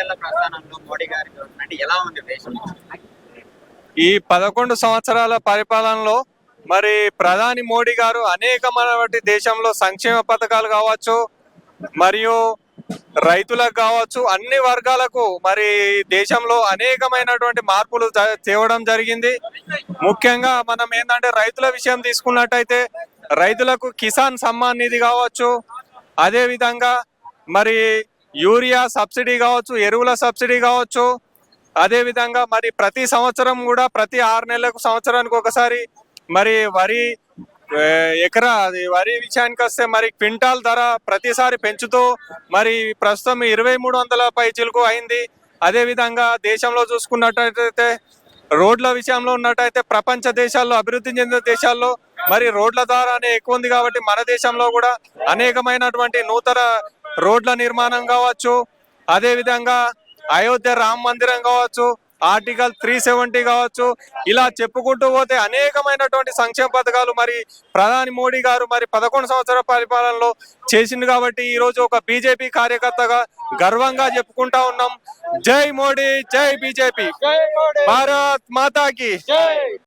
ఏళ్ల ప్రస్థానంలో మోడీ గారి గవర్నమెంట్ ఎలా ఉంది దేశంలో? ఈ 11 సంవత్సరాల పరిపాలనలో మరి ప్రధాని మోడీ గారు అనేకమైనటువంటి దేశంలో సంక్షేమ పథకాలు కావచ్చు, మరియు రైతులకు కావచ్చు, అన్ని వర్గాలకు మరి దేశంలో అనేకమైనటువంటి మార్పులు తేవడం జరిగింది. ముఖ్యంగా మనం ఏంటంటే రైతుల విషయం తీసుకున్నట్టయితే రైతులకు కిసాన్ సమ్మాన్ నిధి కావచ్చు, అదే విధంగా మరి యూరియా సబ్సిడీ కావచ్చు, ఎరువుల సబ్సిడీ కావచ్చు, అదే విధంగా మరి ప్రతి సంవత్సరం కూడా ప్రతి 6 నెలలకు సంవత్సరానికి ఒకసారి మరి వరి విషయానికి వస్తే మరి క్వింటాల్ ధర ప్రతిసారి పెంచుతూ మరి ప్రస్తుతం 2300 పైచిలకు అయింది. అదే విధంగా దేశంలో చూసుకున్నట్టయితే రోడ్ల విషయంలో ఉన్నట్టయితే ప్రపంచ దేశాల్లో, అభివృద్ధి చెందిన దేశాల్లో మరి రోడ్ల ద్వారానే ఎక్కువ ఉంది. కాబట్టి మన దేశంలో కూడా అనేకమైనటువంటి నూతన రోడ్ల నిర్మాణం కావచ్చు, అదే విధంగా అయోధ్య రామ మందిరం కావచ్చు, ఆర్టికల్ 370 కావచ్చు, ఇలా చెప్పుకుంటూ పోతే అనేకమైనటువంటి సంక్షేమ పథకాలు మరి ప్రధాని మోడీ గారు మరి 11 సంవత్సరాల పరిపాలనలో చేసింది. కాబట్టి ఈ రోజు ఒక బీజేపీ కార్యకర్తగా గర్వంగా చెప్పుకుంటా ఉన్నాం. జై మోడీ, జై బీజేపీ, భారత్ మాతాకి.